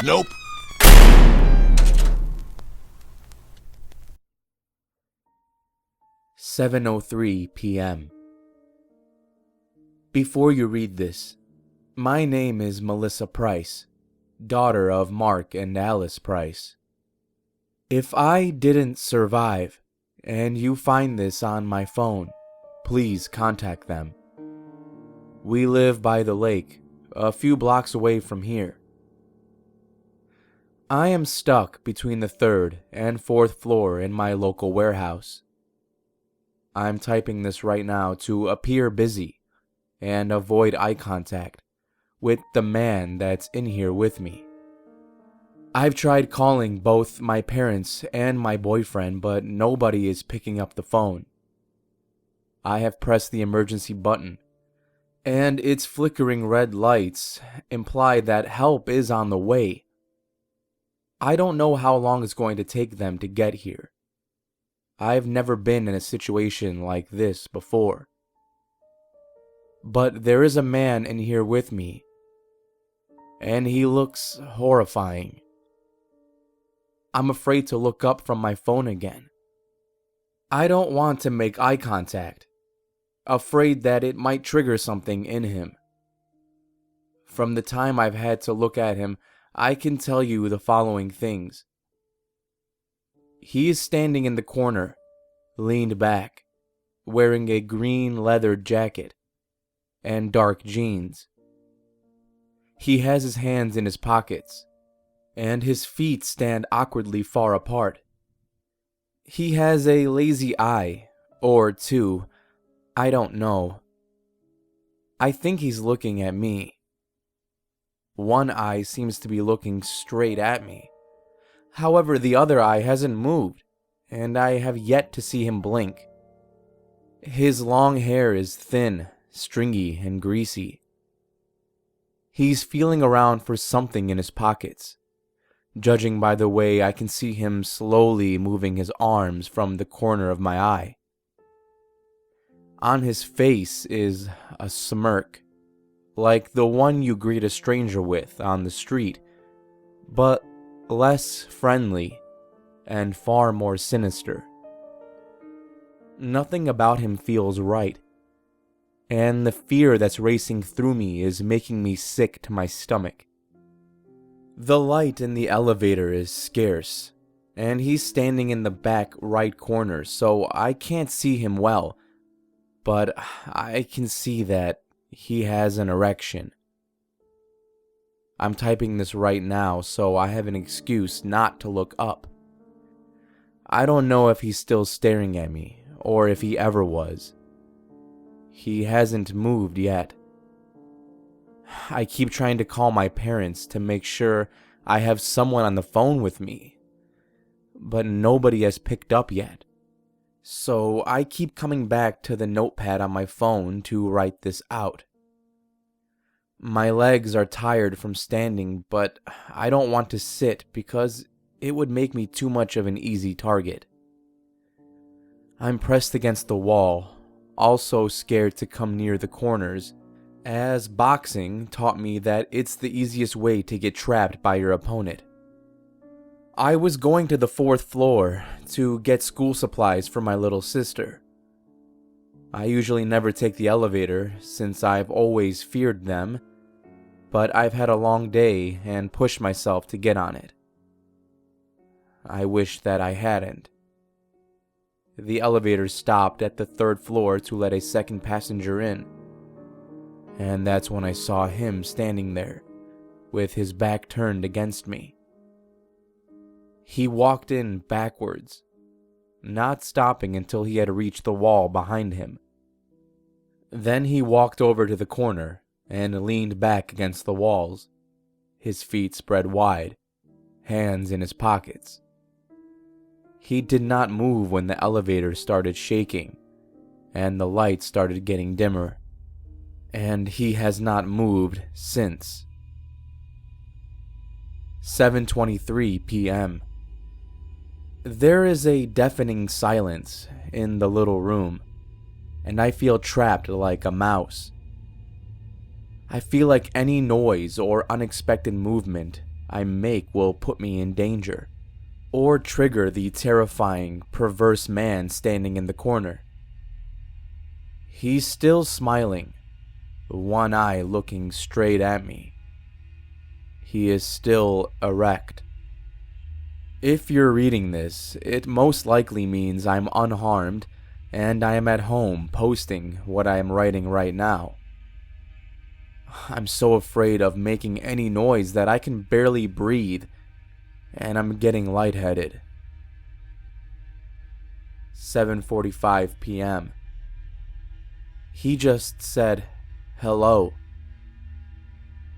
Nope. 7:03 p.m. Before you read this, my name is Melissa Price, daughter of Mark and Alice Price. If I didn't survive, and you find this on my phone, please contact them. We live by the lake, a few blocks away from here. I am stuck between the 3rd and 4th floor in my local warehouse. I'm typing this right now to appear busy and avoid eye contact with the man that's in here with me. I've tried calling both my parents and my boyfriend, but nobody is picking up the phone. I have pressed the emergency button, and its flickering red lights imply that help is on the way. I don't know how long it's going to take them to get here. I've never been in a situation like this before. But there is a man in here with me, and he looks horrifying. I'm afraid to look up from my phone again. I don't want to make eye contact, afraid that it might trigger something in him. From the time I've had to look at him, I can tell you the following things. He is standing in the corner, leaned back, wearing a green leather jacket and dark jeans. He has his hands in his pockets, and his feet stand awkwardly far apart. He has a lazy eye, or two, I don't know. I think he's looking at me. One eye seems to be looking straight at me. However, the other eye hasn't moved, and I have yet to see him blink. His long hair is thin, stringy, and greasy. He's feeling around for something in his pockets, judging by the way I can see him slowly moving his arms from the corner of my eye. On his face is a smirk, like the one you greet a stranger with on the street, but less friendly and far more sinister. Nothing about him feels right, and the fear that's racing through me is making me sick to my stomach. The light in the elevator is scarce, and he's standing in the back right corner, so I can't see him well, but I can see that he has an erection. I'm typing this right now, so I have an excuse not to look up. I don't know if he's still staring at me, or if he ever was. He hasn't moved yet. I keep trying to call my parents to make sure I have someone on the phone with me, but nobody has picked up yet. So I keep coming back to the notepad on my phone to write this out. My legs are tired from standing, but I don't want to sit because it would make me too much of an easy target. I'm pressed against the wall, also scared to come near the corners, as boxing taught me that it's the easiest way to get trapped by your opponent. I was going to the 4th floor to get school supplies for my little sister. I usually never take the elevator since I've always feared them, but I've had a long day and pushed myself to get on it. I wish that I hadn't. The elevator stopped at the 3rd floor to let a second passenger in, and that's when I saw him standing there, with his back turned against me. He walked in backwards, not stopping until he had reached the wall behind him. Then he walked over to the corner and leaned back against the walls, his feet spread wide, hands in his pockets. He did not move when the elevator started shaking, and the lights started getting dimmer, and he has not moved since. 7:23 p.m. There is a deafening silence in the little room, and I feel trapped like a mouse. I feel like any noise or unexpected movement I make will put me in danger, or trigger the terrifying, perverse man standing in the corner. He's still smiling, one eye looking straight at me. He is still erect. If you're reading this, it most likely means I'm unharmed and I am at home posting what I am writing right now. I'm so afraid of making any noise that I can barely breathe, and I'm getting lightheaded. 7:45 p.m. He just said, "Hello."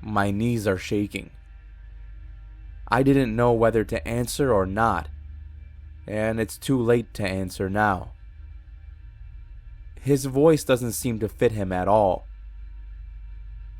My knees are shaking. I didn't know whether to answer or not, and it's too late to answer now. His voice doesn't seem to fit him at all.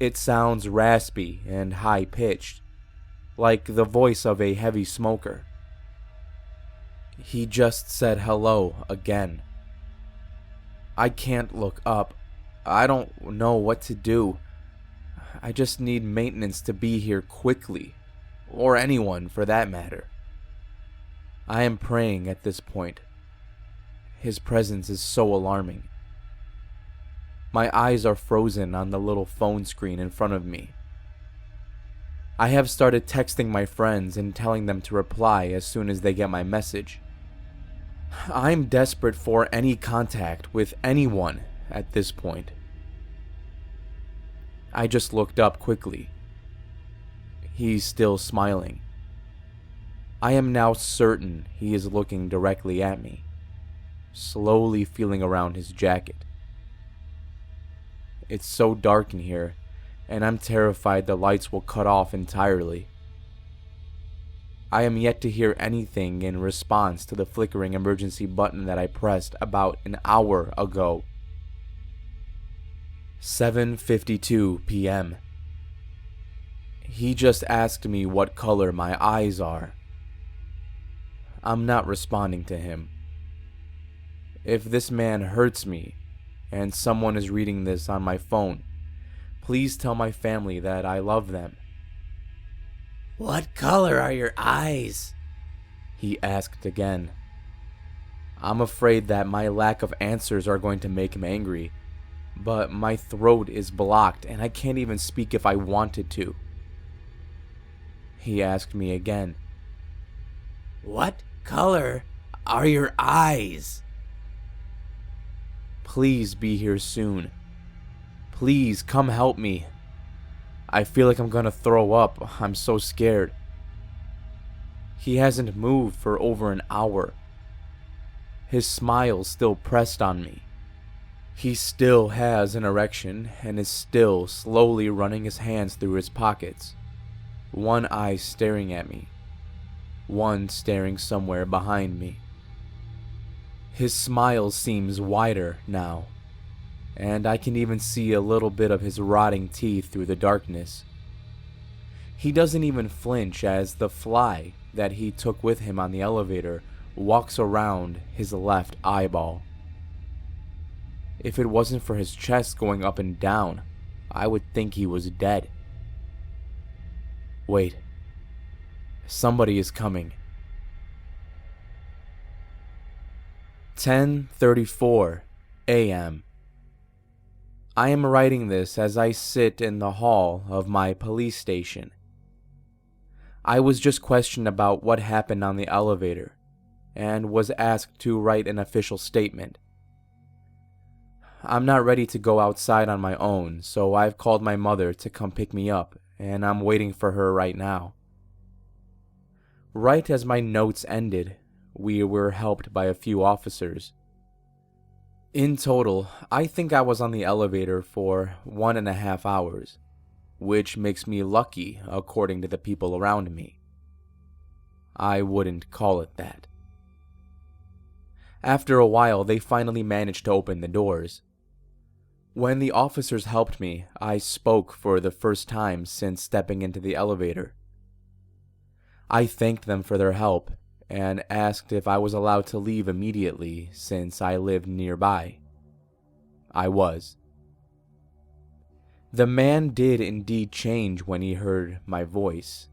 It sounds raspy and high-pitched, like the voice of a heavy smoker. He just said hello again. I can't look up. I don't know what to do. I just need maintenance to be here quickly, or anyone for that matter. I am praying at this point. His presence is so alarming. My eyes are frozen on the little phone screen in front of me. I have started texting my friends and telling them to reply as soon as they get my message. I'm desperate for any contact with anyone at this point. I just looked up quickly. He's still smiling. I am now certain he is looking directly at me, slowly feeling around his jacket. It's so dark in here, and I'm terrified the lights will cut off entirely. I am yet to hear anything in response to the flickering emergency button that I pressed about an hour ago. 7:52 p.m. He just asked me what color my eyes are. I'm not responding to him. If this man hurts me, and someone is reading this on my phone, please tell my family that I love them. "What color are your eyes?" He asked again. I'm afraid that my lack of answers are going to make him angry, but my throat is blocked and I can't even speak if I wanted to. He asked me again. "What color are your eyes?" Please be here soon. Please come help me. I feel like I'm gonna throw up. I'm so scared. He hasn't moved for over an hour. His smile's still pressed on me. He still has an erection and is still slowly running his hands through his pockets, one eye staring at me, one staring somewhere behind me. His smile seems wider now, and I can even see a little bit of his rotting teeth through the darkness. He doesn't even flinch as the fly that he took with him on the elevator walks around his left eyeball. If it wasn't for his chest going up and down, I would think he was dead. Wait. Somebody is coming. 10:34 a.m. I am writing this as I sit in the hall of my police station. I was just questioned about what happened on the elevator, and was asked to write an official statement. I'm not ready to go outside on my own, so I've called my mother to come pick me up, and I'm waiting for her right now. Right as my notes ended, we were helped by a few officers. In total, I think I was on the elevator for 1.5 hours, which makes me lucky according to the people around me. I wouldn't call it that. After a while, they finally managed to open the doors. When the officers helped me, I spoke for the first time since stepping into the elevator. I thanked them for their help and asked if I was allowed to leave immediately since I lived nearby. I was. The man did indeed change when he heard my voice.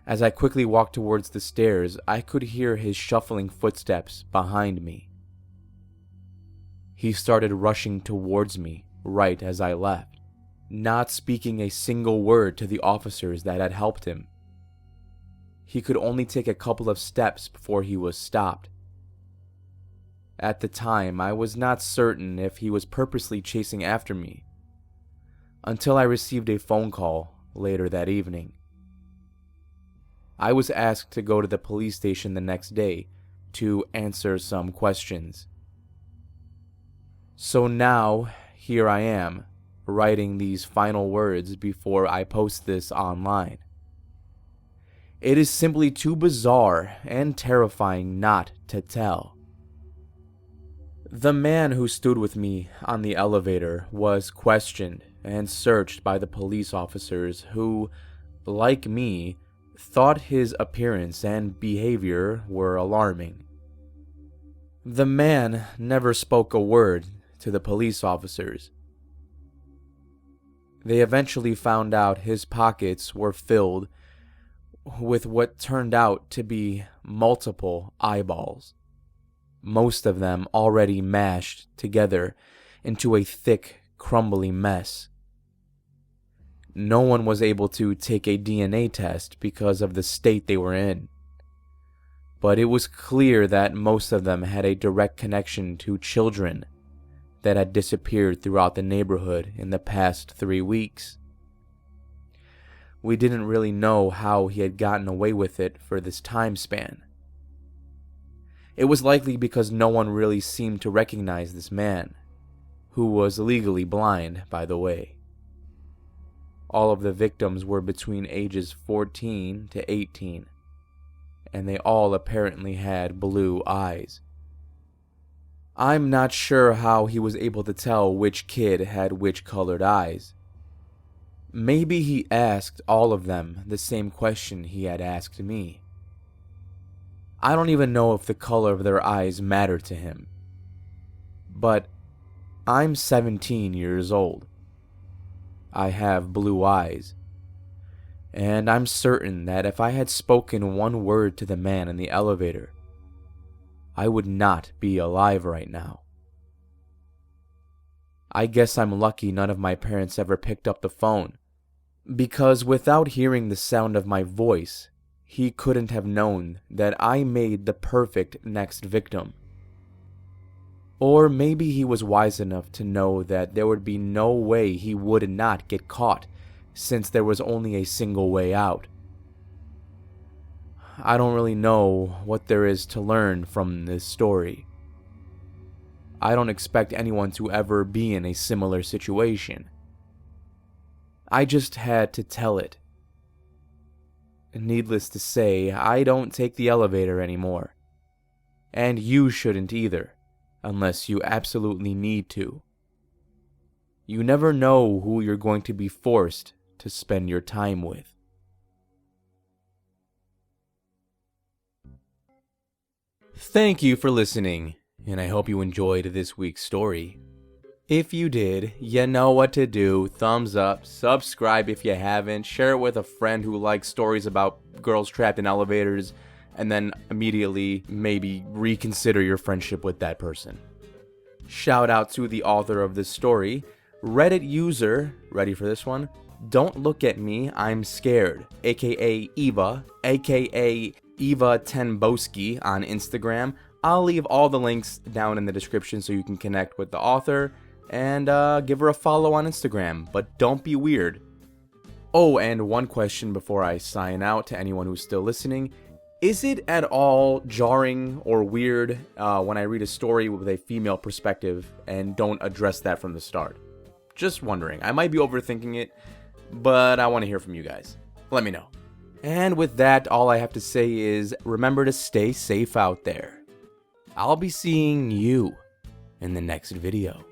As I quickly walked towards the stairs, I could hear his shuffling footsteps behind me. He started rushing towards me right as I left, not speaking a single word to the officers that had helped him. He could only take a couple of steps before he was stopped. At the time, I was not certain if he was purposely chasing after me, until I received a phone call later that evening. I was asked to go to the police station the next day to answer some questions. So now, here I am, writing these final words before I post this online. It is simply too bizarre and terrifying not to tell. The man who stood with me on the elevator was questioned and searched by the police officers who, like me, thought his appearance and behavior were alarming. The man never spoke a word to the police officers. They eventually found out his pockets were filled with what turned out to be multiple eyeballs, most of them already mashed together into a thick, crumbly mess. No one was able to take a DNA test because of the state they were in, but it was clear that most of them had a direct connection to children that had disappeared throughout the neighborhood in the past 3 weeks. We didn't really know how he had gotten away with it for this time span. It was likely because no one really seemed to recognize this man, who was legally blind, by the way. All of the victims were between ages 14 to 18, and they all apparently had blue eyes. I'm not sure how he was able to tell which kid had which colored eyes. Maybe he asked all of them the same question he had asked me. I don't even know if the color of their eyes mattered to him. But I'm 17 years old. I have blue eyes. And I'm certain that if I had spoken one word to the man in the elevator, I would not be alive right now. I guess I'm lucky none of my parents ever picked up the phone, because without hearing the sound of my voice, he couldn't have known that I made the perfect next victim. Or maybe he was wise enough to know that there would be no way he would not get caught, since there was only a single way out. I don't really know what there is to learn from this story. I don't expect anyone to ever be in a similar situation. I just had to tell it. Needless to say, I don't take the elevator anymore. And you shouldn't either, unless you absolutely need to. You never know who you're going to be forced to spend your time with. Thank you for listening, and I hope you enjoyed this week's story. If you did, you know what to do. Thumbs up, subscribe if you haven't, share it with a friend who likes stories about girls trapped in elevators, and then immediately maybe reconsider your friendship with that person. Shout out to the author of this story, Reddit user, ready for this one? Don't look at me, I'm scared, aka Eva, aka Eva Tenboski on Instagram. I'll leave all the links down in the description so you can connect with the author and give her a follow on Instagram, but don't be weird. Oh, and one question before I sign out to anyone who's still listening. Is it at all jarring or weird when I read a story with a female perspective and don't address that from the start? Just wondering. I might be overthinking it, but I want to hear from you guys. Let me know. And with that, all I have to say is remember to stay safe out there. I'll be seeing you in the next video.